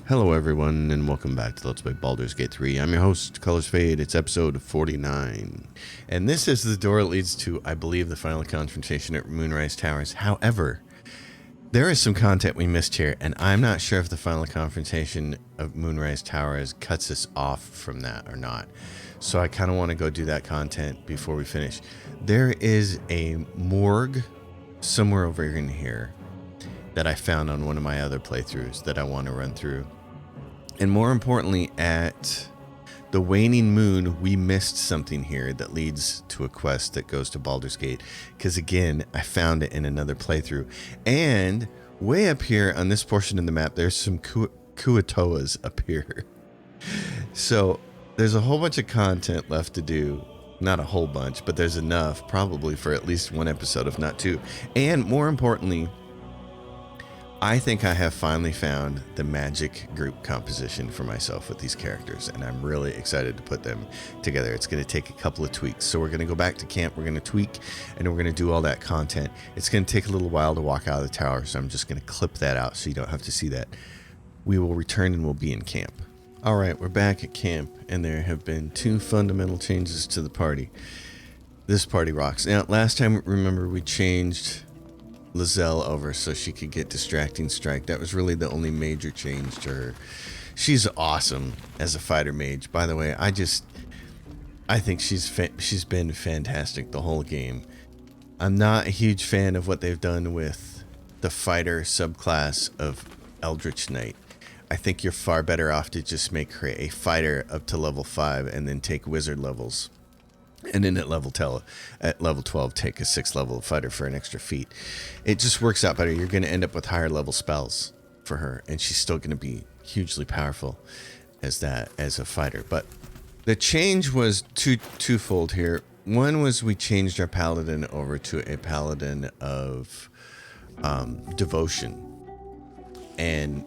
Hello everyone, and welcome back to Let's Play Baldur's Gate 3. I'm your host, Colors Fade. It's episode 49. And this is the door that leads to, I believe, the final confrontation at Moonrise Towers. However, there is some content we missed here, and I'm not sure if the final confrontation of Moonrise Towers cuts us off from that or not. So I kind of want to go do that content before we finish. There is a morgue somewhere over in here that I found on one of my other playthroughs that I want to run through. And more importantly, at the Waning Moon, we missed something here that leads to a quest that goes to Baldur's Gate. Because again, I found it in another playthrough. And way up here on this portion of the map, there's some Kuatoas up here. So there's a whole bunch of content left to do. Not a whole bunch, but there's enough probably for at least one episode, if not two. And more importantly, I think I have finally found the magic group composition for myself with these characters, and I'm really excited to put them together. It's going to take a couple of tweaks. So we're going to go back to camp, we're going to tweak, and we're going to do all that content. It's going to take a little while to walk out of the tower, so I'm just going to clip that out so you don't have to see that. We will return and we'll be in camp. All right, we're back at camp, and there have been two fundamental changes to the party. This party rocks. Now, last time, remember, we changed Lizelle over so she could get Distracting Strike. That was really the only major change to her. She's awesome as a fighter mage. By the way, I think she's been fantastic the whole game. I'm not a huge fan of what they've done with the fighter subclass of Eldritch Knight. I think you're far better off to just make her a fighter up to level 5 and then take wizard levels. And then at level 12, take a 6th level fighter for an extra feat. It just works out better. You're going to end up with higher level spells for her, and she's still going to be hugely powerful as a fighter. But the change was twofold here. One was we changed our paladin over to a paladin of devotion, and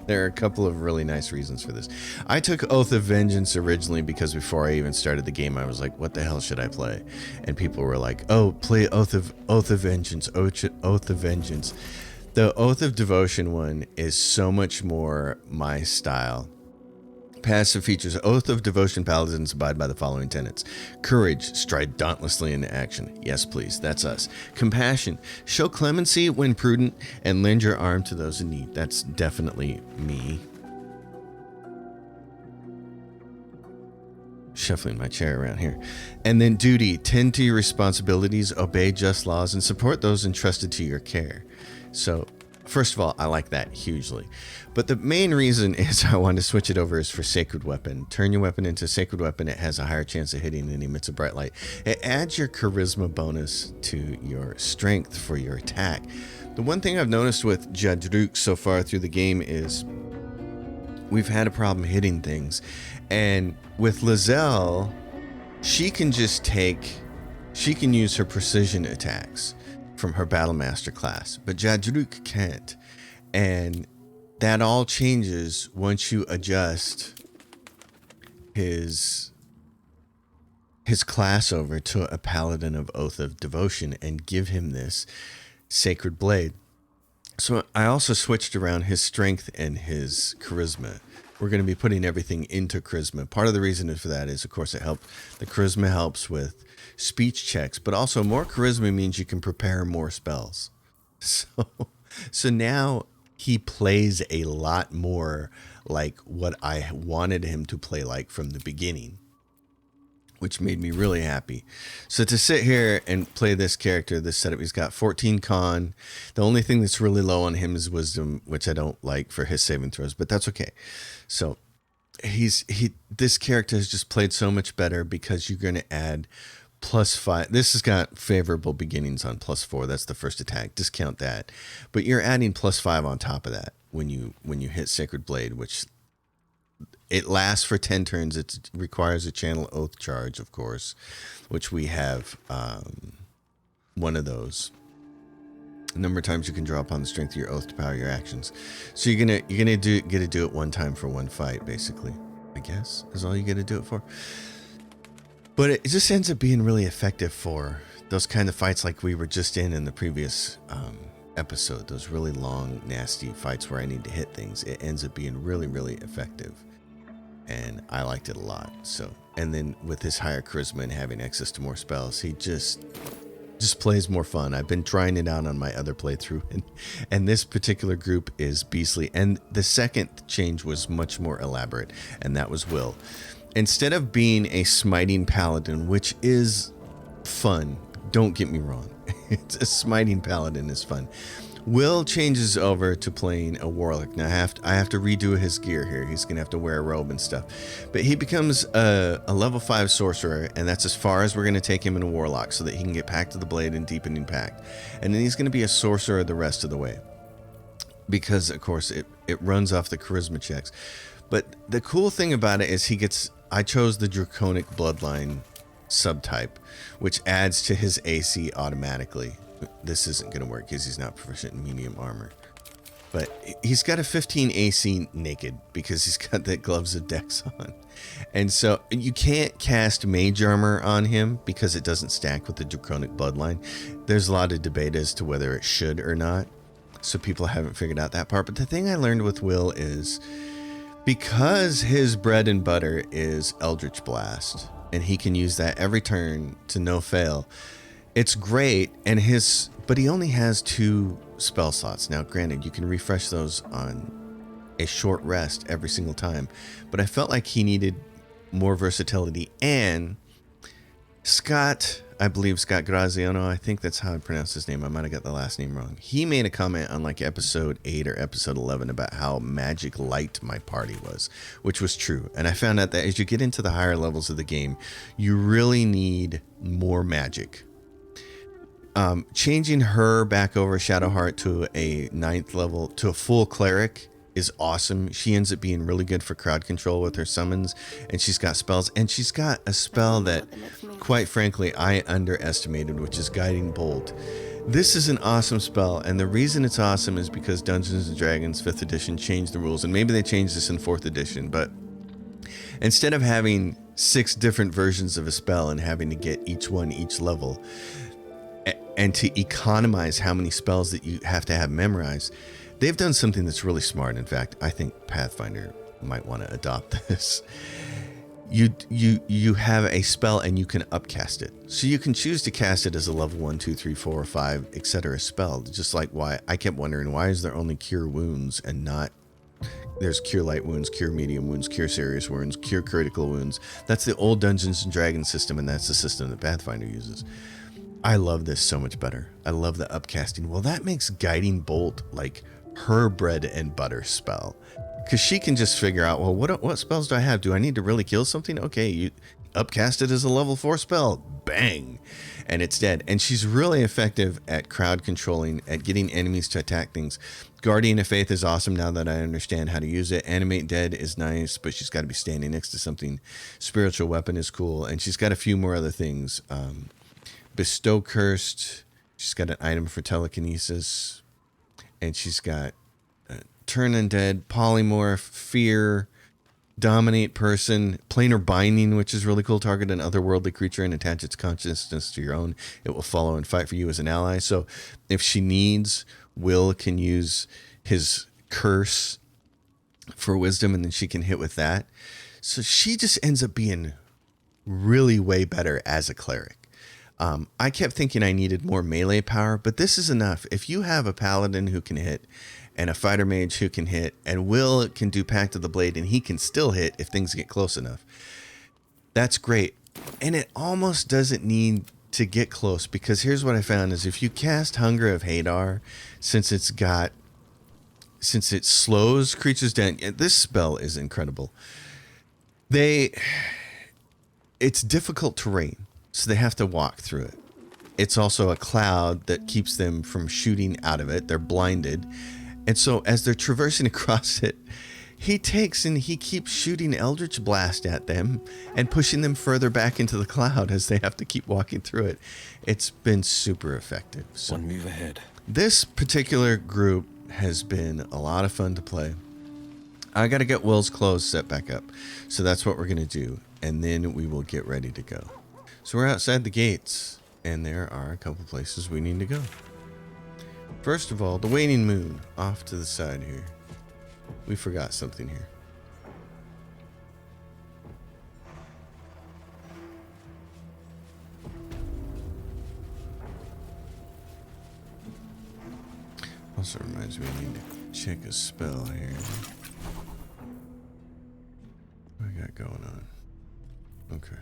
there are a couple of really nice reasons for this. I took Oath of Vengeance originally because before I even started the game, I was like, what the hell should I play? And people were like, oh, play Oath of Vengeance, Oath of Vengeance. The Oath of Devotion one is so much more my style. Passive features: Oath of Devotion paladins abide by the following tenets. Courage, stride dauntlessly into action. Yes, please, that's us. Compassion, show clemency when prudent and lend your arm to those in need. That's definitely me. Shuffling my chair around here. And then duty, tend to your responsibilities, obey just laws, and support those entrusted to your care. So, first of all, I like that hugely. But the main reason is I want to switch it over is for Sacred Weapon. Turn your weapon into Sacred Weapon. It has a higher chance of hitting and emits a bright light. It adds your charisma bonus to your strength for your attack. The one thing I've noticed with Jadruk so far through the game is we've had a problem hitting things. And with Lizelle, she can use her precision attacks from her Battlemaster class, but Jadruk can't. And that all changes once you adjust his class over to a Paladin of Oath of Devotion and give him this Sacred Blade. So I also switched around his strength and his charisma. We're going to be putting everything into charisma. Part of the reason for that is, of course, the charisma helps with speech checks, but also more charisma means you can prepare more spells. So now he plays a lot more like what I wanted him to play like from the beginning, which made me really happy. So to sit here and play this character, this setup, he's got 14 con. The only thing that's really low on him is wisdom, which I don't like for his saving throws, but that's okay. So this character has just played so much better because you're going to add +5. This has got favorable beginnings on +4. That's the first attack. Discount that. But you're adding +5 on top of that when you hit Sacred Blade, which it lasts for 10 turns. It requires a Channel Oath charge, of course, which we have one of those. A number of times you can draw upon the strength of your oath to power your actions. So you're gonna get to do it one time for one fight, basically. I guess is all you get to do it for. But it just ends up being really effective for those kind of fights like we were just in the previous episode, those really long, nasty fights where I need to hit things, it ends up being really, really effective. And I liked it a lot. So, and then with his higher charisma and having access to more spells, he just plays more fun. I've been trying it out on my other playthrough, and this particular group is beastly. And the second change was much more elaborate, and that was Will. Instead of being a smiting paladin, which is fun, don't get me wrong, it's a smiting paladin is fun. Will changes over to playing a warlock. Now I have to redo his gear here. He's gonna have to wear a robe and stuff. But he becomes a level 5 sorcerer, and that's as far as we're gonna take him in a warlock, so that he can get Pact of the Blade and Deepening Pact. And then he's gonna be a sorcerer the rest of the way, because of course it runs off the charisma checks. But the cool thing about it is I chose the Draconic Bloodline subtype, which adds to his AC automatically. This isn't going to work because he's not proficient in medium armor. But he's got a 15 AC naked because he's got that Gloves of Dex on. And so you can't cast Mage Armor on him because it doesn't stack with the Draconic Bloodline. There's a lot of debate as to whether it should or not. So people haven't figured out that part. But the thing I learned with Will is because his bread and butter is Eldritch Blast, and he can use that every turn to no fail. It's great, but he only has 2 spell slots. Now, granted, you can refresh those on a short rest every single time, but I felt like he needed more versatility. And I believe Scott Graziano, I think that's how I pronounce his name. I might have got the last name wrong. He made a comment on like episode 8 or episode 11 about how magic light my party was, which was true. And I found out that as you get into the higher levels of the game, you really need more magic. Changing her back over Shadowheart to a 9th level, to a full cleric, is awesome. She ends up being really good for crowd control with her summons, and she's got spells, and she's got a spell that, quite frankly, I underestimated, which is Guiding Bolt. This is an awesome spell, and the reason it's awesome is because Dungeons & Dragons 5th edition changed the rules, and maybe they changed this in 4th edition, but instead of having 6 different versions of a spell and having to get each level, and to economize how many spells that you have to have memorized, they've done something that's really smart. In fact, I think Pathfinder might want to adopt this. You have a spell and you can upcast it. So you can choose to cast it as a level 1, 2, 3, 4, 5, etc. spell. Just like why I kept wondering, why is there only Cure Wounds and not... There's Cure Light Wounds, Cure Medium Wounds, Cure Serious Wounds, Cure Critical Wounds. That's the old Dungeons & Dragons system, and that's the system that Pathfinder uses. I love this so much better. I love the upcasting. Well, that makes Guiding Bolt like her bread and butter spell, because she can just figure out, well, what spells do I have? Do I need to really kill something? Okay, you upcast it as a level 4 spell. Bang! And it's dead. And she's really effective at crowd controlling, at getting enemies to attack things. Guardian of Faith is awesome now that I understand how to use it. Animate Dead is nice, but she's got to be standing next to something. Spiritual Weapon is cool. And she's got a few more other things. Bestow Cursed. She's got an item for telekinesis. And she's got Turn Undead, Polymorph, Fear, Dominate Person, Planar Binding, which is really cool. Target an otherworldly creature and attach its consciousness to your own. It will follow and fight for you as an ally. So if she needs, Will can use his curse for wisdom, and then she can hit with that. So she just ends up being really way better as a cleric. I kept thinking I needed more melee power, but this is enough. If you have a paladin who can hit, and a fighter mage who can hit, and Will can do Pact of the Blade, and he can still hit if things get close enough, that's great. And it almost doesn't need to get close, because here's what I found is if you cast Hunger of Hadar, since it slows creatures down, this spell is incredible. It's difficult terrain, so they have to walk through it. It's also a cloud that keeps them from shooting out of it. They're blinded. And so as they're traversing across it, he takes and he keeps shooting Eldritch Blast at them and pushing them further back into the cloud as they have to keep walking through it. It's been super effective. So one move ahead. This particular group has been a lot of fun to play. I got to get Will's clothes set back up. So that's what we're going to do. And then we will get ready to go. So we're outside the gates, and there are a couple places we need to go. First of all, the waning moon off to the side here. We forgot something here. Also reminds me I need to check a spell here. What I got going on? Okay.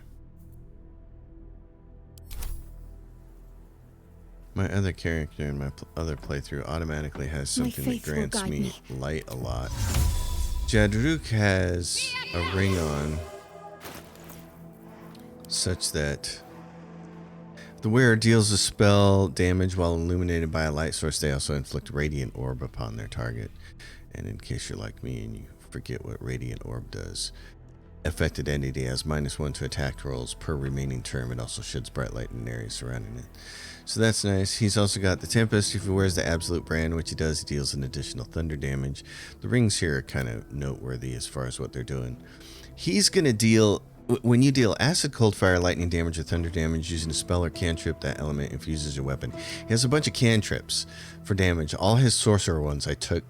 My other character in my other playthrough automatically has something that grants me light a lot. Jadruk has a ring on such that the wearer deals a spell damage while illuminated by a light source. They also inflict radiant orb upon their target. And in case you're like me and you forget what radiant orb does, affected entity has -1 to attack rolls per remaining term. It also sheds bright light in areas surrounding it. So that's nice. He's also got the Tempest. If he wears the Absolute brand, which he does, he deals an additional thunder damage. The rings here are kind of noteworthy as far as what they're doing. He's going to deal... When you deal acid, cold, fire, lightning damage, or thunder damage using a spell or cantrip, that element infuses your weapon. He has a bunch of cantrips for damage. All his sorcerer ones I took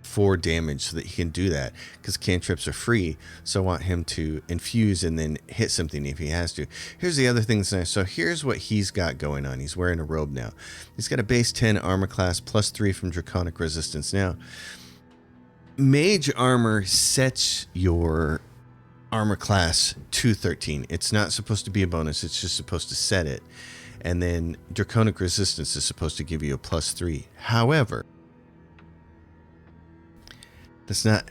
for damage so that he can do that, because cantrips are free. So I want him to infuse and then hit something if he has to. Here's the other thing that's nice. So here's what he's got going on. He's wearing a robe now. He's got a base 10 armor class, +3 from draconic resistance. Now, mage armor sets your armor class to 13. It's not supposed to be a bonus. It's just supposed to set it. And then draconic resistance is supposed to give you a +3. However, it's not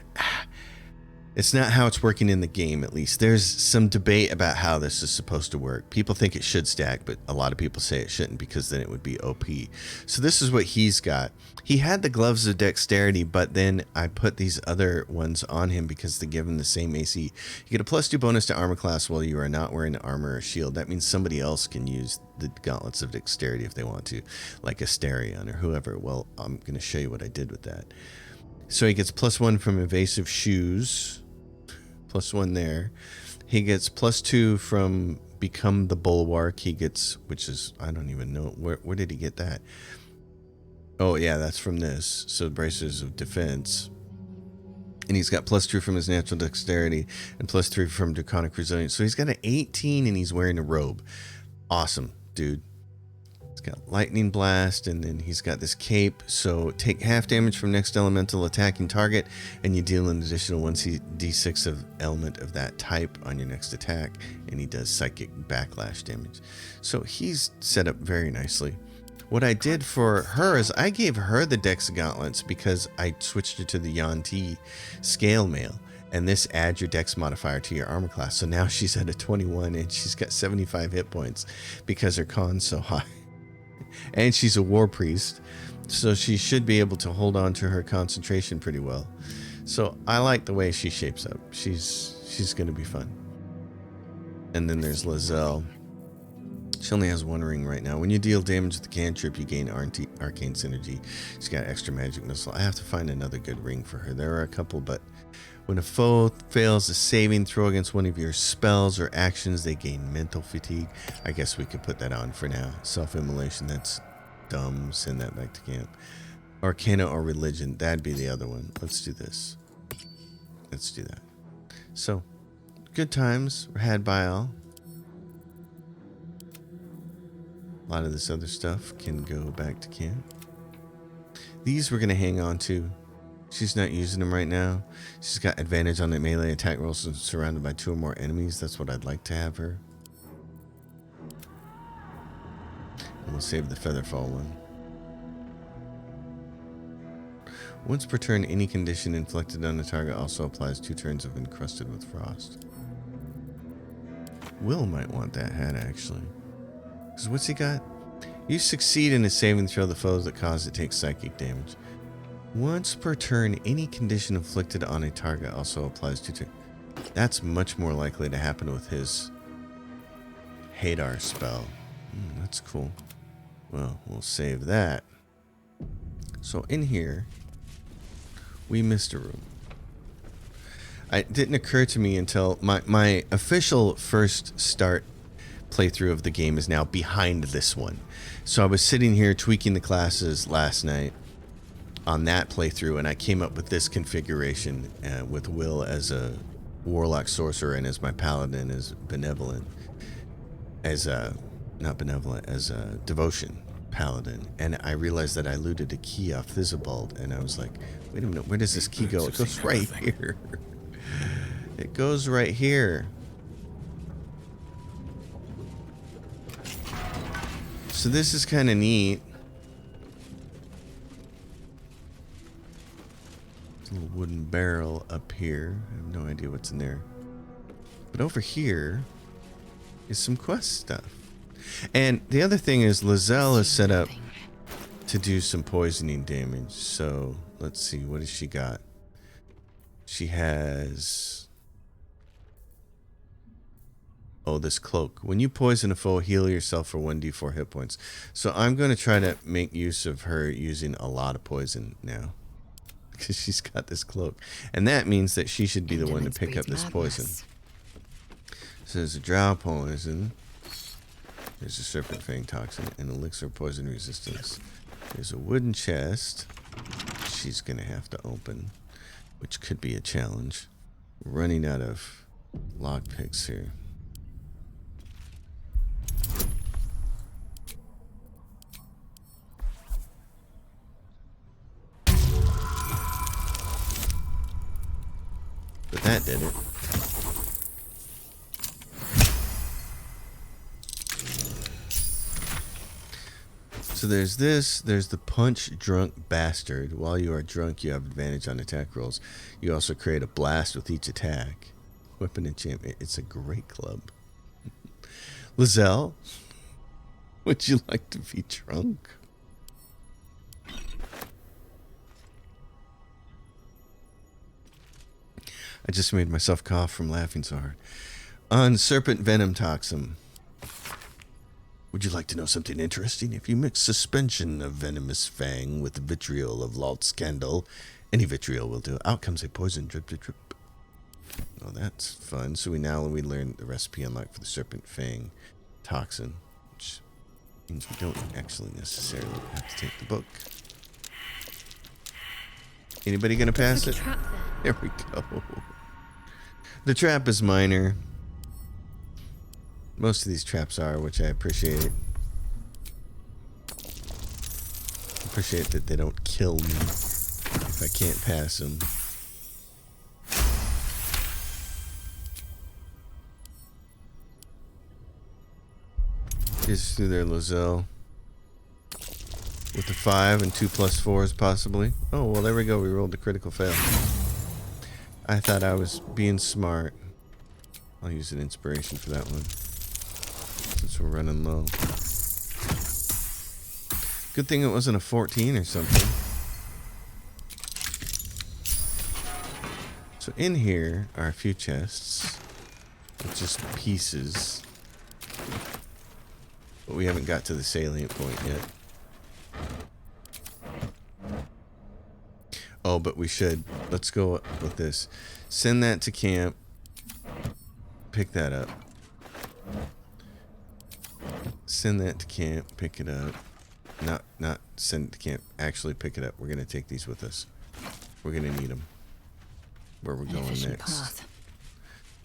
how it's working in the game, at least. There's some debate about how this is supposed to work. People think it should stack, but a lot of people say it shouldn't, because then it would be OP. So this is what he's got. He had the gloves of dexterity, but then I put these other ones on him because they give him the same AC. You get a +2 bonus to armor class while you are not wearing armor or shield. That means somebody else can use the gauntlets of dexterity if they want to, like Asterion or whoever. Well, I'm going to show you what I did with that. So he gets +1 from evasive shoes. +1 there. He gets +2 from become the bulwark. He gets, which is, I don't even know, where did he get that? Oh yeah, that's from this. So braces of defense. And he's got +2 from his natural dexterity and +3 from draconic resilience. So he's got an 18 and he's wearing a robe. Awesome, dude. He's got lightning blast, and then he's got this cape. So take half damage from next elemental attacking target, and you deal an additional 1d6 of element of that type on your next attack, and he does psychic backlash damage. So he's set up very nicely. What I did for her is I gave her the Dex gauntlets because I switched her to the Yuan-Ti scale mail, and this adds your Dex modifier to your armor class. So now she's at a 21 and she's got 75 hit points because her con's so high. And she's a war priest, so she should be able to hold on to her concentration pretty well. So I like the way she shapes up. She's going to be fun. And then there's Lizelle. She only has 1 ring right now. When you deal damage with the cantrip, you gain arcane synergy. She's got extra magic missile. I have to find another good ring for her. There are a couple, but when a foe fails a saving throw against one of your spells or actions, they gain mental fatigue. I guess we could put that on for now. Self-immolation, that's dumb. Send that back to camp. Arcana or religion, that'd be the other one. Let's do this. Let's do that. So, good times were had by all. A lot of this other stuff can go back to camp. These we're going to hang on to. She's not using them right now. She's got advantage on the melee attack rolls and surrounded by 2 or more enemies. That's what I'd like to have her. And we'll save the Featherfall one. Once per turn, any condition inflicted on the target also applies 2 turns of encrusted with frost. Will might want that hat, actually. Because what's he got? You succeed in a saving throw the foes that cause it takes psychic damage. Once per turn, any condition inflicted on a target also applies to 2. That's much more likely to happen with his Hadar spell. That's cool. Well, we'll save that. So in here, we missed a room. It didn't occur to me until my official first start playthrough of the game is now behind this one. So I was sitting here tweaking the classes last night on that playthrough, and I came up with this configuration with Will as a warlock sorcerer and as my paladin as benevolent, as a not benevolent, as a devotion paladin. And I realized that I looted a key off Thizabald, and I was like, wait a minute, where does this key go? It goes right here. It goes right here. So this is kind of neat. There's a little wooden barrel up here. I have no idea what's in there. But over here is some quest stuff. And the other thing is Lizelle is set up to do some poisoning damage. So let's see, what has she got? She has... oh, this cloak. When you poison a foe, heal yourself for 1d4 hit points. So I'm going to try to make use of her using a lot of poison now. Because she's got this cloak. And that means that she should be the one to pick up this poison. So there's a drow poison. There's a serpent fang toxin and elixir poison resistance. There's a wooden chest she's going to have to open, which could be a challenge. We're running out of lockpicks here. But that did it. So there's this, there's the punch drunk bastard. While you are drunk, you have advantage on attack rolls. You also create a blast with each attack. Weapon enchantment. It's a great club. Lizelle, would you like to be drunk? I just made myself cough from laughing so hard. On serpent venom toxin. Would you like to know something interesting? If you mix suspension of venomous fang with vitriol of Lalt Scandal, any vitriol will do. Out comes a poison drip, drip, drip. Oh, that's fun. So we learn the recipe unlocked for the serpent fang toxin, which means we don't actually necessarily have to take the book. Anybody gonna pass it? There we go. The trap is minor. Most of these traps are, which I appreciate. Appreciate that they don't kill me if I can't pass them. Just through there, Lizelle. With the 5 and 2 plus 4s, possibly. Oh, well, there we go. We rolled a critical fail. I thought I was being smart. I'll use an inspiration for that one, since we're running low. Good thing it wasn't a 14 or something. So in here are a few chests with just pieces. But we haven't got to the salient point yet. Oh, but we should. Let's go with this. Send that to camp. Pick that up. Send that to camp. Pick it up. Not send it to camp. Actually pick it up. We're going to take these with us. We're going to need them. Where we're going next. Path.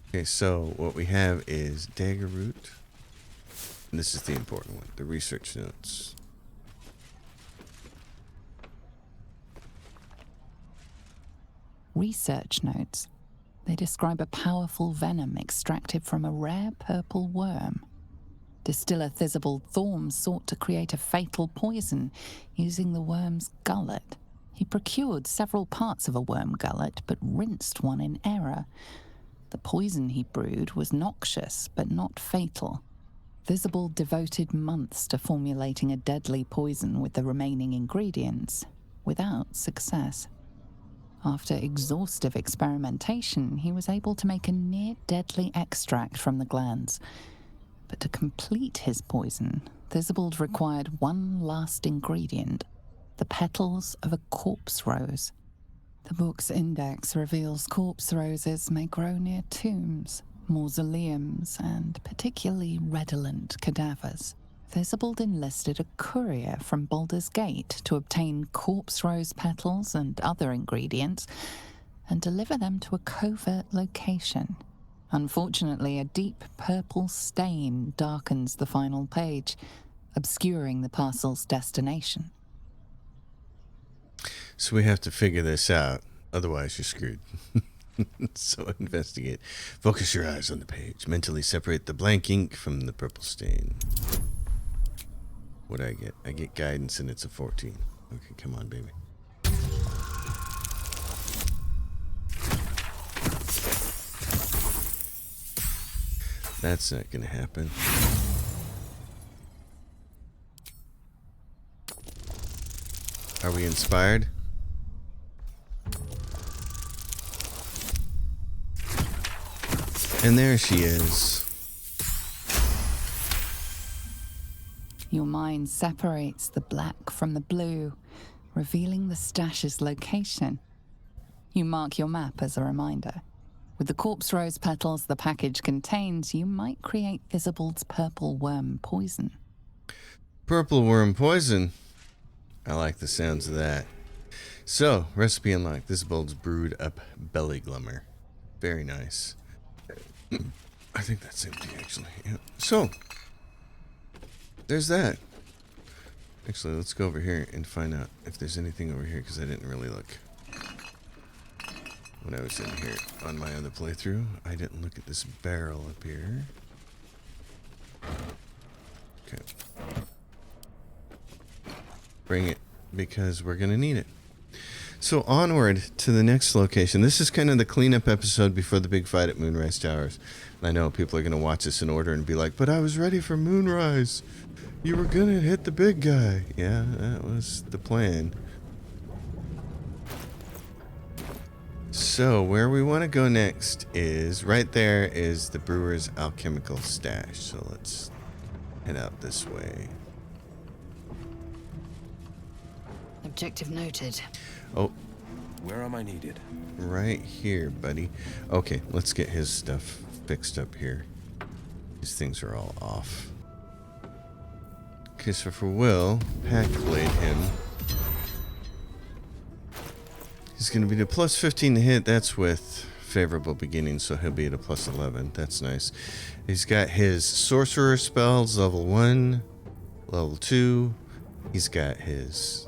Okay, so what we have is dagger root. And this is the important one. The research notes. Research notes. They describe a powerful venom extracted from a rare purple worm. Distiller Thizabald Thorm sought to create a fatal poison using the worm's gullet. He procured several parts of a worm gullet, but rinsed one in error. The poison he brewed was noxious, but not fatal. Thizabald devoted months to formulating a deadly poison with the remaining ingredients, without success. After exhaustive experimentation, he was able to make a near-deadly extract from the glands. But to complete his poison, Thizabald required one last ingredient, the petals of a corpse rose. The book's index reveals corpse roses may grow near tombs, mausoleums, and particularly redolent cadavers, Theobald enlisted a courier from Baldur's Gate to obtain corpse rose petals and other ingredients and deliver them to a covert location. Unfortunately, a deep purple stain darkens the final page, obscuring the parcel's destination. So we have to figure this out, otherwise you're screwed. So investigate. Focus your eyes on the page. Mentally separate the blank ink from the purple stain. What do I get? I get guidance and it's a 14. Okay, come on, baby. That's not gonna happen. Are we inspired? And there she is. Your mind separates the black from the blue, revealing the stash's location. You mark your map as a reminder. With the corpse rose petals the package contains, you might create Theobald's purple worm poison. Purple worm poison. I like the sounds of that. So, recipe unlocked. Theobald's brewed up belly glummer. Very nice. I think that's empty, actually. Yeah. So, there's that. Actually, let's go over here and find out if there's anything over here, because I didn't really look. When I was in here on my other playthrough, I didn't look at this barrel up here. Okay. Bring it, because we're going to need it. So onward to the next location. This is kind of the cleanup episode before the big fight at Moonrise Towers. I know people are going to watch this in order and be like, but I was ready for Moonrise. You were going to hit the big guy. Yeah, that was the plan. So where we want to go next is right there is the brewer's alchemical stash. So let's head out this way. Objective noted. Oh, where am I needed? Right here, buddy. Okay, let's get his stuff fixed up here. These things are all off. Okay, so for Will, Pack blade him. He's going to be at plus 15 to hit. That's with favorable beginning, so he'll be at a plus 11. That's nice. He's got his sorcerer spells, level 1, level 2. He's got his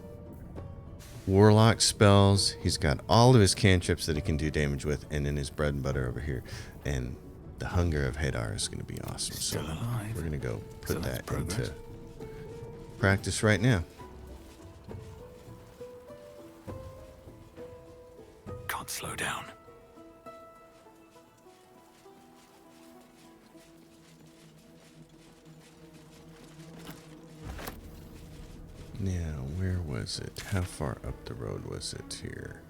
warlock spells. He's got all of his cantrips that he can do damage with, and then his bread and butter over here. And the Hunger of Hadar is going to be awesome. Still so alive. We're going to go put So that's that progress. into practice right now. Can't slow down. Now, where was it? How far up the road was it here?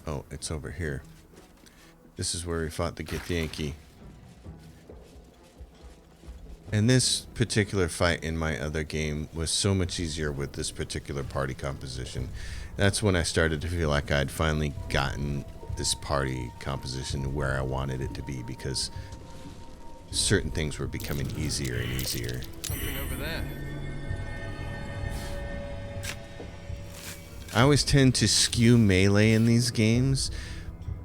Oh, it's over here. This is where we fought the Githyanki. And this particular fight in my other game was so much easier with this particular party composition. That's when I started to feel like I'd finally gotten this party composition to where I wanted it to be, because certain things were becoming easier and easier. Something over there. I always tend to skew melee in these games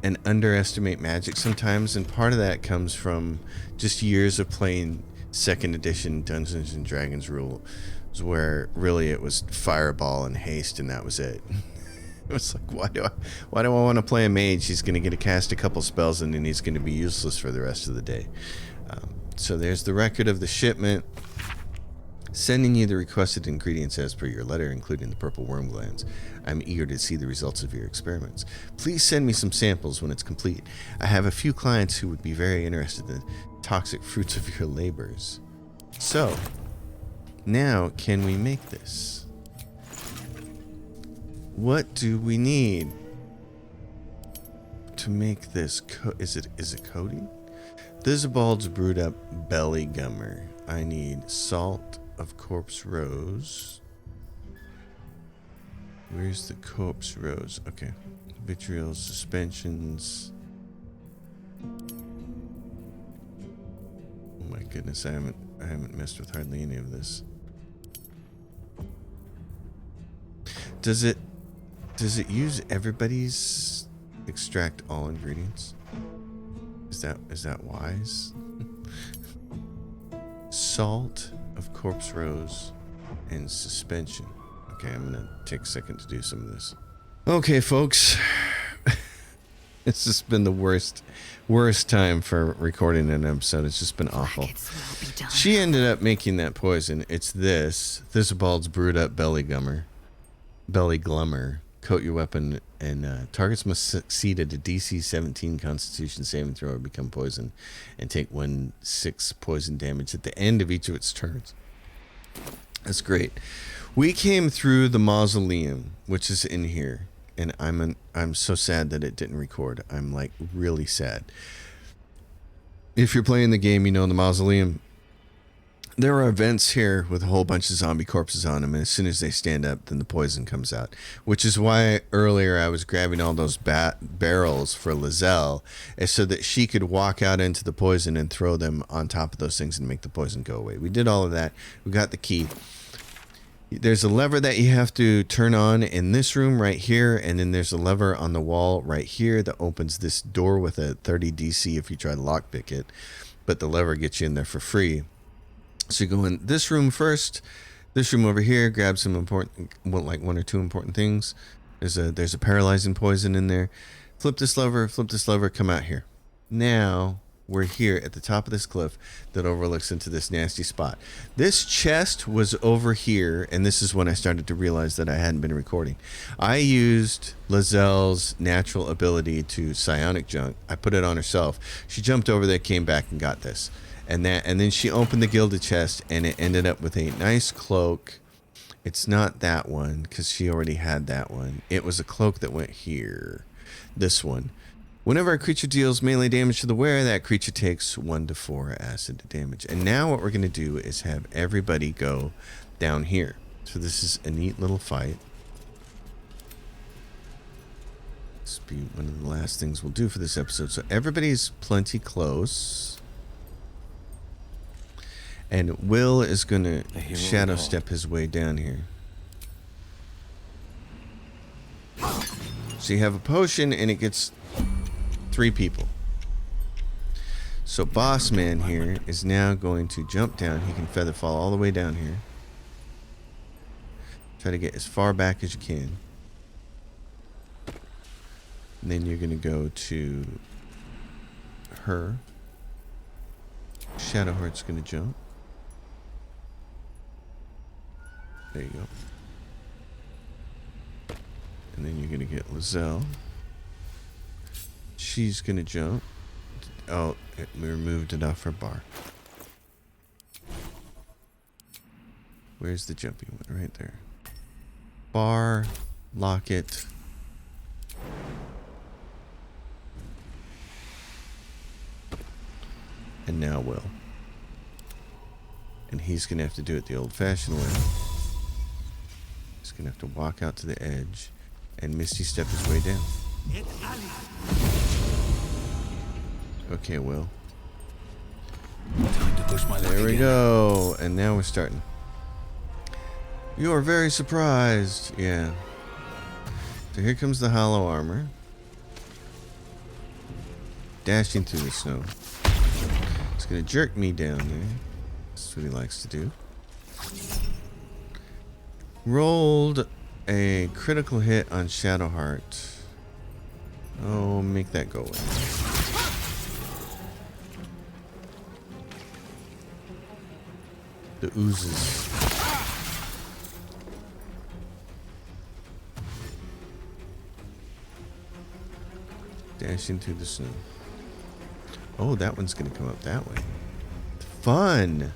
and underestimate magic sometimes, and part of that comes from just years of playing second edition Dungeons and Dragons rules, where really it was fireball and haste, and that was it. It was like, why do I want to play a mage? He's going to get to cast a couple spells and then he's going to be useless for the rest of the day. So there's the record of the shipment. Sending you the requested ingredients as per your letter, including the purple worm glands. I'm eager to see the results of your experiments. Please send me some samples when it's complete. I have a few clients who would be very interested in the toxic fruits of your labors. So, now can we make this? What do we need to make this? Is it coating? Theobald's brewed up belly gummer. I need salt of corpse rose. Where's the corpse rose? Okay. Vitriol suspensions. Oh my goodness, I haven't messed with hardly any of this. Does it use everybody's extract all ingredients? Is that wise? Salt of corpse rose and suspension. Okay, I'm gonna take a second to do some of this. Okay, folks. This has been the worst time for recording an episode. It's just been awful. She ended up making that poison. It's this. Thisbald's brewed up belly glummer. Coat your weapon, and targets must succeed at a DC 17 Constitution saving throw or become poisoned, and take 1/6 poison damage at the end of each of its turns. That's great. We came through the mausoleum, which is in here, and I'm so sad that it didn't record. I'm like really sad. If you're playing the game, you know the mausoleum. There are vents here with a whole bunch of zombie corpses on them, and as soon as they stand up, then the poison comes out. Which is why earlier I was grabbing all those barrels for Lizelle, so that she could walk out into the poison and throw them on top of those things and make the poison go away. We did all of that. We got the key. There's a lever that you have to turn on in this room right here, and then there's a lever on the wall right here that opens this door with a 30 DC if you try to lockpick it, but the lever gets you in there for free. So you go in this room first, this room over here, grab some important, like 1 or 2 important things. There's a paralyzing poison in there. Flip this lever, come out here. Now we're here at the top of this cliff that overlooks into this nasty spot. This chest was over here, and this is when I started to realize that I hadn't been recording. I used Lizelle's natural ability to psionic jump. I put it on herself. She jumped over there, came back, and got this. And then she opened the gilded chest, and it ended up with a nice cloak. It's not that one, because she already had that one. It was a cloak that went here. This one. Whenever a creature deals melee damage to the wearer, that creature takes 1 to 4 acid damage. And now what we're going to do is have everybody go down here. So this is a neat little fight. This will be one of the last things we'll do for this episode. So everybody's plenty close. And Will is going to shadow step his way down here. So you have a potion, and it gets 3 people. So Boss Man here is now going to jump down. He can feather fall all the way down here. Try to get as far back as you can. And then you're going to go to her. Shadowheart's going to jump. There you go. And then you're going to get Lizelle. She's going to jump. Oh, we removed it off her bar. Where's the jumping one? Right there. Bar, lock it. And now Will. And he's going to have to do it the old-fashioned way. He's going to have to walk out to the edge and Misty step his way down. Okay, Will. Time to push my luck There we again. go. And now we're starting. You are very surprised. Yeah. So here comes the hollow armor. Dashing through the snow. It's going to jerk me down there. That's what he likes to do. Rolled a critical hit on Shadowheart. Oh, make that go away. The oozes. Dashing through the snow. Oh, that one's going to come up that way. Fun.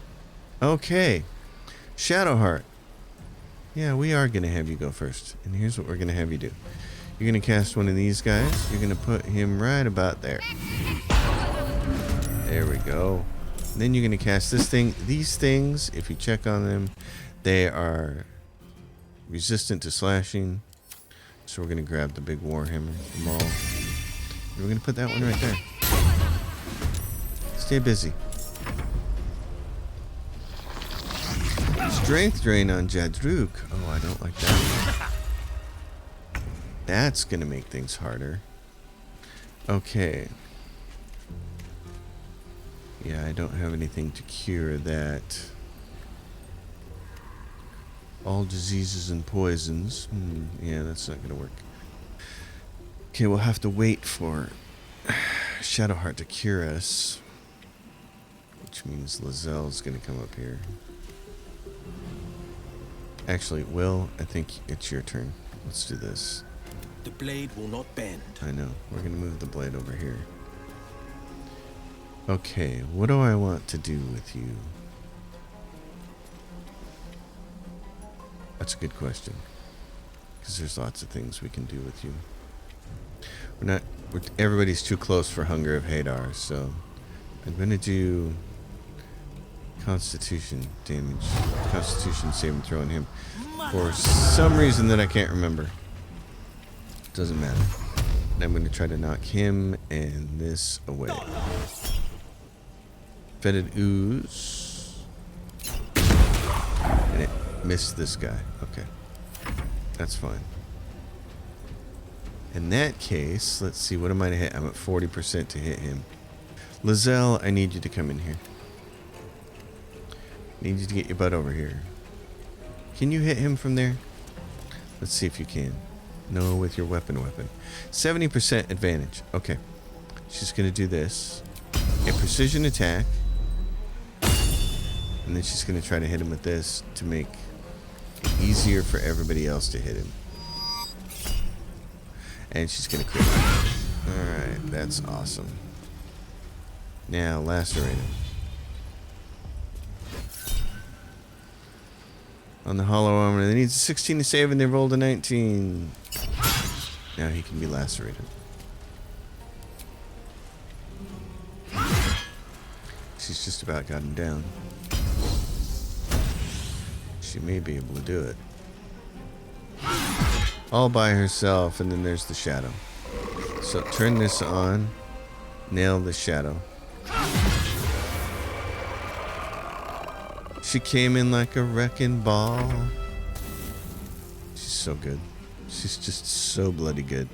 Okay. Shadowheart. Yeah, we are going to have you go first. And here's what we're going to have you do. You're going to cast one of these guys. You're going to put him right about there. There we go. And then you're going to cast this thing. These things, if you check on them, they are resistant to slashing. So we're going to grab the big Warhammer Maul. And we're going to put that one right there. Stay busy. Strength drain on Jadruk. Oh, I don't like that. That's gonna make things harder. Okay. Yeah, I don't have anything to cure that. All diseases and poisons. Yeah, that's not gonna work. Okay, we'll have to wait for Shadowheart to cure us. Which means Lazelle's gonna come up here. Actually, Will, I think it's your turn. Let's do this. The blade will not bend. I know. We're going to move the blade over here. Okay, what do I want to do with you? That's a good question. Because there's lots of things we can do with you. Everybody's too close for Hunger of Hadar, so I'm going to do Constitution damage. Constitution saving throw on him. For some reason that I can't remember. Doesn't matter. And I'm going to try to knock him and this away. Fetid ooze. And it missed this guy. Okay. That's fine. In that case, let's see. What am I to hit? I'm at 40% to hit him. Lazelle, I need you to come in here. Need you to get your butt over here. Can you hit him from there? Let's see if you can. No, with your weapon. 70% advantage. Okay. She's going to do this. Get precision attack. And then she's going to try to hit him with this to make it easier for everybody else to hit him. And she's going to crit. Alright, that's awesome. Now, lacerate him. On the hollow armor, they need a 16 to save and they rolled a 19. Now he can be lacerated. She's just about got him down. She may be able to do it. All by herself, and then there's the shadow. So turn this on. Nail the shadow. She came in like a wrecking ball. She's so good. She's just so bloody good.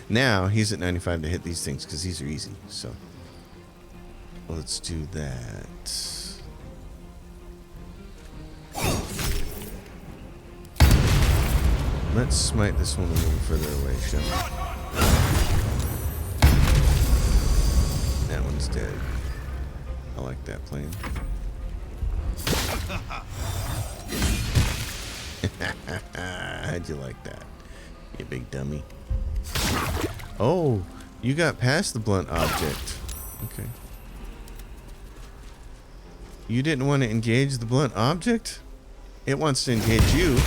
Now he's at 95 to hit these things because these are easy. So let's do that. Let's smite this one a little further away, shall we? That one's dead. I like that plan. How'd you like that, you big dummy? Oh, you got past the blunt object. Okay. You didn't want to engage the blunt object? It wants to engage you.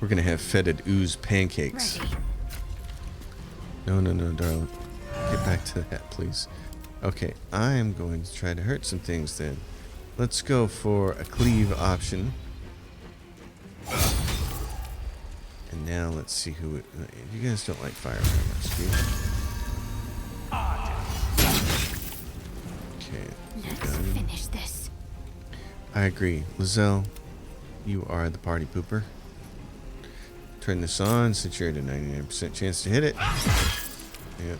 We're gonna have fetid ooze pancakes. Ready. No, darling. Get back to that, please. Okay, I am going to try to hurt some things then. Let's go for a cleave option. And now let's see who... You guys don't like fire very much, do you? Okay. Let's finish this. I agree. Lizelle, you are the party pooper. Turn this on since you're at a 99% chance to hit it. Yep.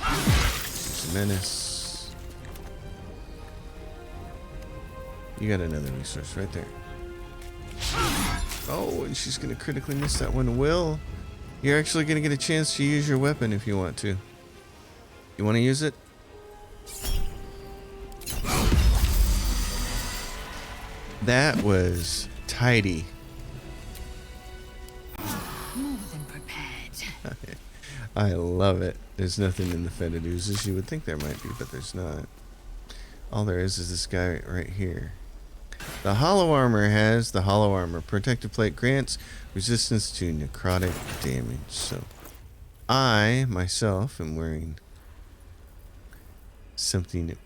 She's a menace. You got another resource right there. Oh, and she's going to critically miss that one. Will, you're actually going to get a chance to use your weapon if you want to. You want to use it? That was tidy. More than prepared. I love it. There's nothing in the fetid oozes. You would think there might be, but there's not. All there is this guy right here. The hollow armor has the hollow armor. Protective plate grants resistance to necrotic damage. So I, myself, am wearing something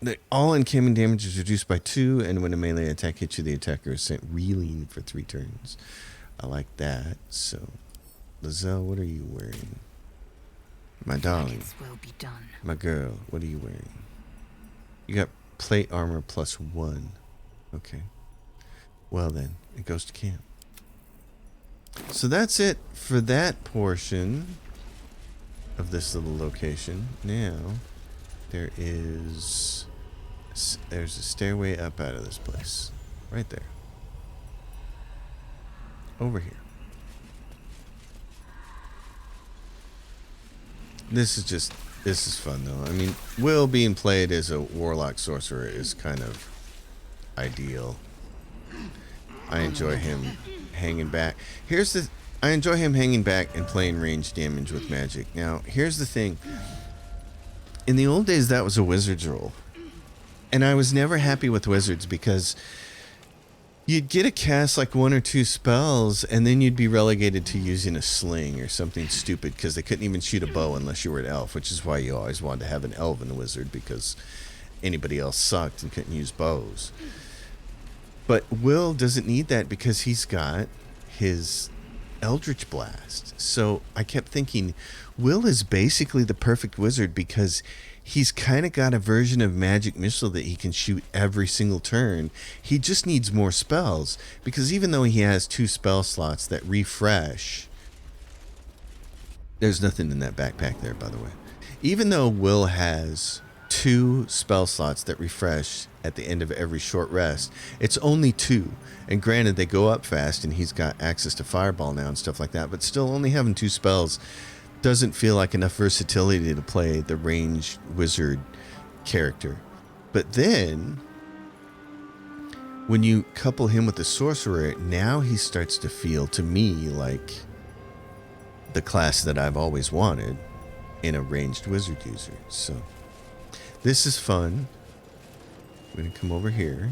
that all incoming damage is reduced by 2, and when a melee attack hits you, the attacker is sent reeling for 3 turns. I like that. So Lizelle, what are you wearing? My darling. This will be done. My girl, what are you wearing? You got plate armor +1. Okay. Well then, it goes to camp. So that's it for that portion of this little location. Now, there's a stairway up out of this place. Right there. Over here. This is fun though. I mean, Will being played as a warlock sorcerer is kind of ideal. I enjoy him hanging back. I enjoy him hanging back and playing range damage with magic. Now, here's the thing. In the old days, that was a wizard's role. And I was never happy with wizards because you'd get a cast like 1 or 2 spells, and then you'd be relegated to using a sling or something stupid because they couldn't even shoot a bow unless you were an elf, which is why you always wanted to have an elven wizard because anybody else sucked and couldn't use bows. But Will doesn't need that because he's got his Eldritch Blast. So I kept thinking, Will is basically the perfect wizard because he's kind of got a version of magic missile that he can shoot every single turn. He just needs more spells because even though he has 2 spell slots that refresh, there's nothing in that backpack there, by the way. Even though Will has 2 spell slots that refresh at the end of every short rest, it's only 2. And granted, they go up fast and he's got access to fireball now and stuff like that, but still only having 2 spells doesn't feel like enough versatility to play the ranged wizard character. But then when you couple him with the sorcerer, now he starts to feel to me like the class that I've always wanted in a ranged wizard user. So this is fun. I'm going to come over here.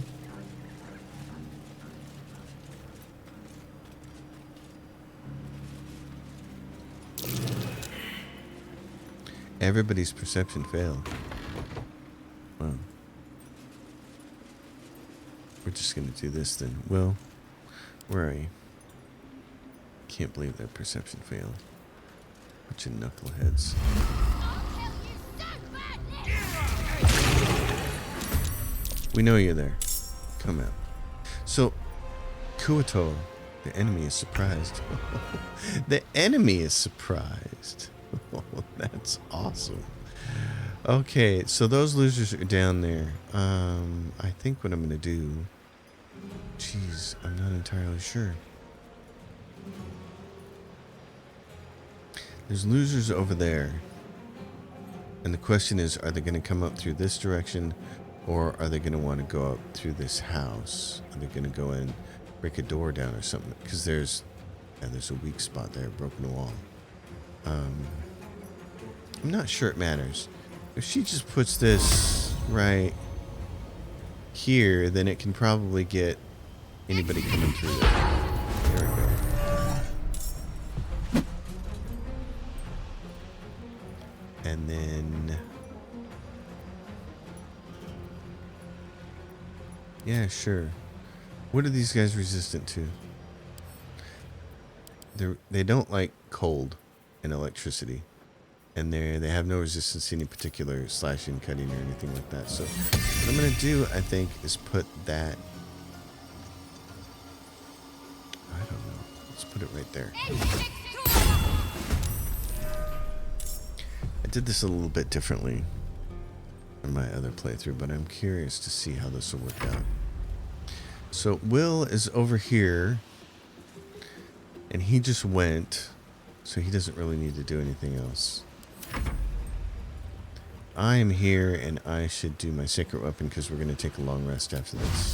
Everybody's perception failed. Wow. We're just going to do this then. Will, where are you? Can't believe that perception failed. Bunch of knuckleheads. We know you're there. Come out. So, Kuato, the enemy is surprised. The enemy is surprised. Oh, that's awesome. Okay, so those losers are down there. I think what I'm going to do... Jeez, I'm not entirely sure. There's losers over there. And the question is, are they going to come up through this direction, or are they going to want to go up through this house? Are they going to go in, break a door down or something? Because there's a weak spot there, a broken wall. I'm not sure it matters. If she just puts this right here, then it can probably get anybody coming through there. There we go. And then... yeah, sure. What are these guys resistant to? They don't like cold and electricity. And they have no resistance to any particular slashing, cutting, or anything like that. So what I'm going to do, I think, is put that... I don't know. Let's put it right there. I did this a little bit differently in my other playthrough, but I'm curious to see how this will work out. So Will is over here, and he just went, so he doesn't really need to do anything else. I am here, and I should do my sacred weapon because we're going to take a long rest after this.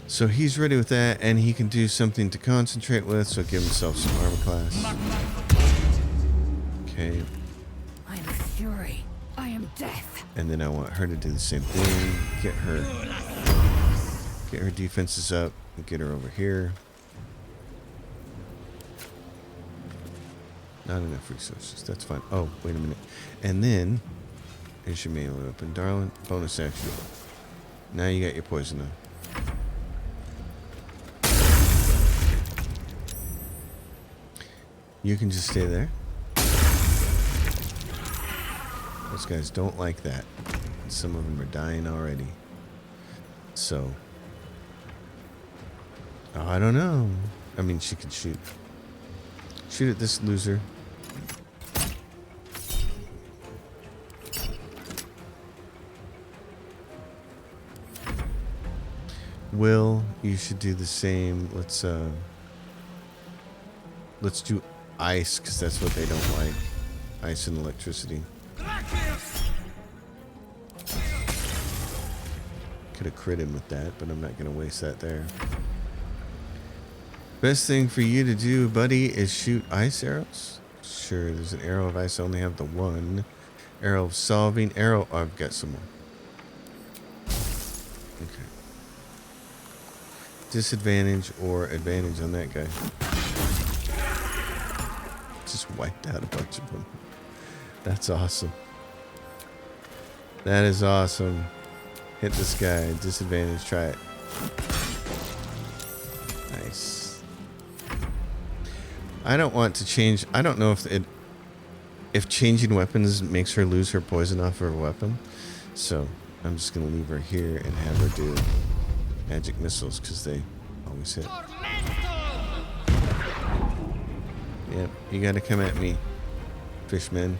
So he's ready with that, and he can do something to concentrate with, so give himself some armor class. Okay. I am fury. I am death. And then I want her to do the same thing. Get her defenses up, and get her over here. Not enough resources. That's fine. Oh, wait a minute. And then, here's your melee weapon. Darling, bonus action. Now you got your poison on. You can just stay there. Those guys don't like that. Some of them are dying already. So. Oh, I don't know. I mean, she could shoot. Shoot at this loser. Will, you should do the same. Let's do ice, because that's what they don't like. Ice and electricity. Could have crit him with that, but I'm not going to waste that there. Best thing for you to do, buddy, is shoot ice arrows. Sure, there's an arrow of ice. I only have the one. Arrow of solving. Arrow. Oh, I've got some more. Okay. Disadvantage or advantage on that guy. Just wiped out a bunch of them. That's awesome. That is awesome. Hit this guy. Disadvantage. Try it. Nice. I don't want to change. I don't know if changing weapons makes her lose her poison off her weapon. So I'm just going to leave her here and have her do magic missiles because they always hit. Yep, you got to come at me, fishman.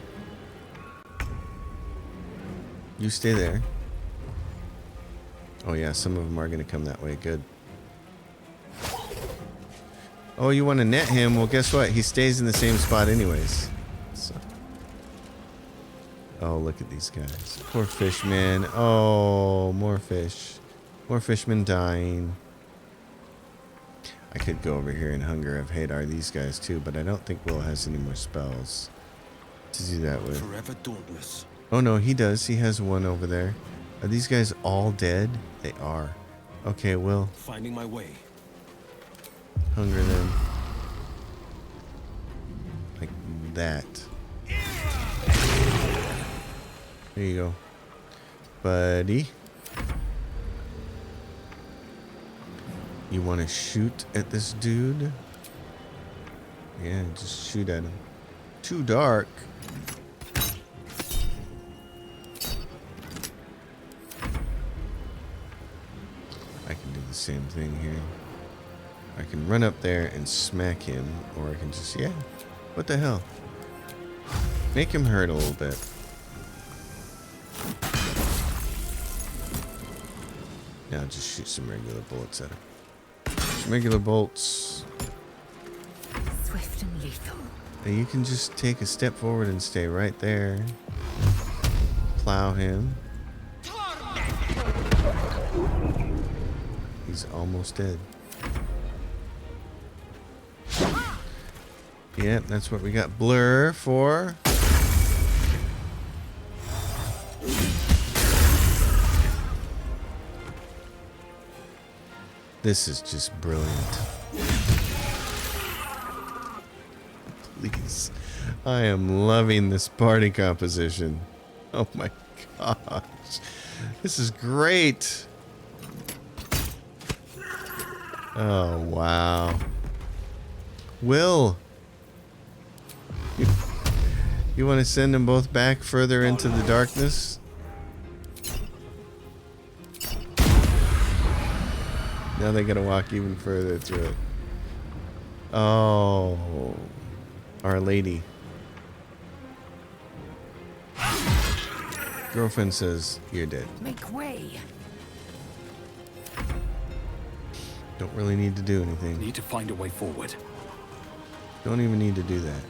You stay there. Oh yeah, some of them are going to come that way. Good. Oh, you want to net him? Well, guess what? He stays in the same spot anyways. So. Oh, look at these guys. Poor fishman. Oh, more fish. More fishmen dying. I could go over here and Hunger of Hadar these guys too, but I don't think Will has any more spells to do that with. Forever dauntless. Oh no, he does. He has one over there. Are these guys all dead? They are. Okay, Will. Finding my way. Hunger them. Like that. There you go. Buddy. You want to shoot at this dude? Yeah, just shoot at him. Too dark. I can do the same thing here. I can run up there and smack him, or I can just, yeah. What the hell? Make him hurt a little bit. Now just shoot some regular bullets at him. Some regular bolts. Swift and lethal. And you can just take a step forward and stay right there. Plow him. He's almost dead. Yep, that's what we got Blur for. This is just brilliant. Please. I am loving this party composition. Oh my gosh. This is great. Oh, wow. Will. You want to send them both back further into the darkness? Now they gotta walk even further through it. Oh, Our Lady. Girlfriend says, you're dead. Make way. Don't really need to do anything. Need to find a way forward. Don't even need to do that.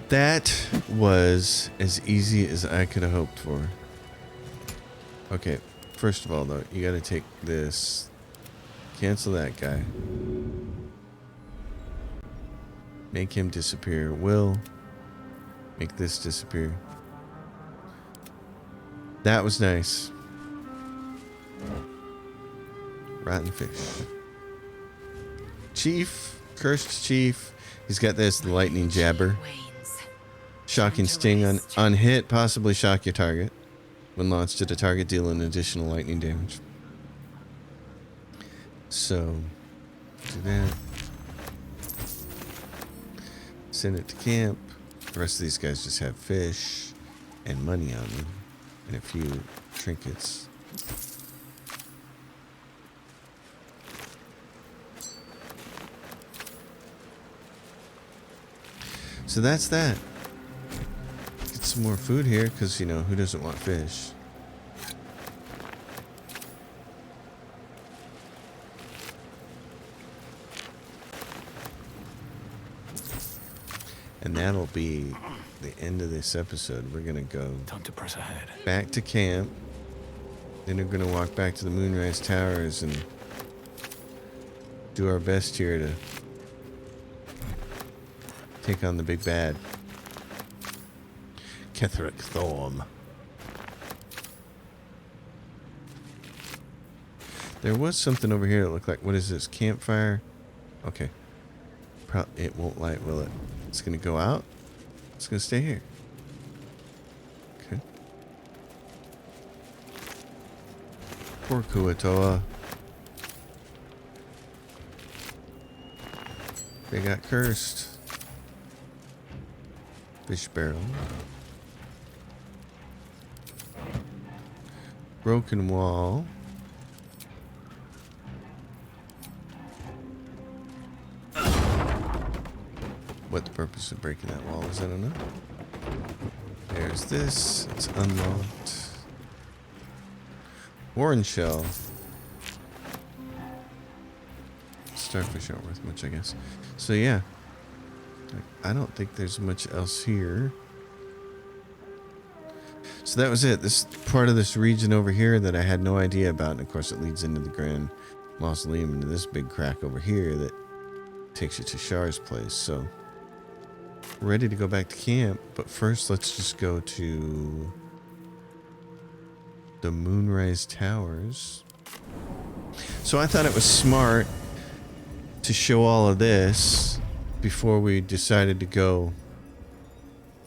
That was as easy as I could have hoped for. Okay, first of all though, you gotta take this. Cancel that guy. Make him disappear. Will. Make this disappear. That was nice. Rotten fish. Chief. Cursed Chief. He's got this lightning jabber. Shocking sting on hit. Possibly shock your target. When launched at a target, deal an additional lightning damage. So, do that. Send it to camp. The rest of these guys just have fish and money on them and a few trinkets. So that's that. Get some more food here because, you know, who doesn't want fish? And that'll be the end of this episode. We're gonna go Time to press ahead. back to camp. Then we're gonna walk back to the Moonrise Towers and do our best here to take on the big bad. Ketheric Thorm. There was something over here that looked like, what is this? Campfire? Okay. It won't light, will it? It's gonna go out. It's gonna stay here. Okay. Poor Kuatoa. They got cursed. Fish barrel. Broken wall. What the purpose of breaking that wall is, I don't know. There's this. It's unlocked. Orange shell. Starfish aren't worth much, I guess. So yeah. I don't think there's much else here. So that was it. This part of this region over here that I had no idea about. And of course it leads into the Grand Mausoleum, into this big crack over here that takes you to Shar's place. So we're ready to go back to camp, but first let's just go to the Moonrise Towers. So I thought it was smart to show all of this before we decided to go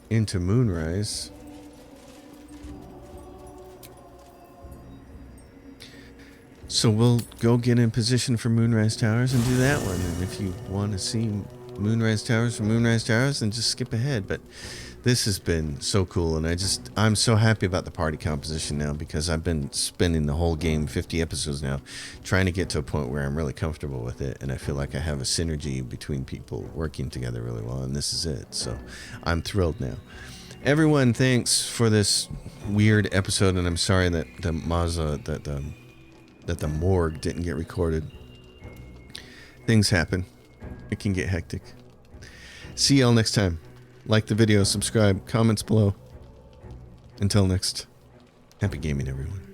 into Moonrise. So we'll go get in position for Moonrise Towers and do that one. And if you want to see Moonrise Towers from Moonrise Towers, then just skip ahead. But this has been so cool, and I'm so happy about the party composition now, because I've been spending the whole game, 50 episodes now, trying to get to a point where I'm really comfortable with it, and I feel like I have a synergy between people working together really well, and this is it. So I'm thrilled now. Everyone, thanks for this weird episode, and I'm sorry that the morgue didn't get recorded. Things happen. It can get hectic. See y'all next time. Like the video, subscribe, comments below. Until next, happy gaming, everyone.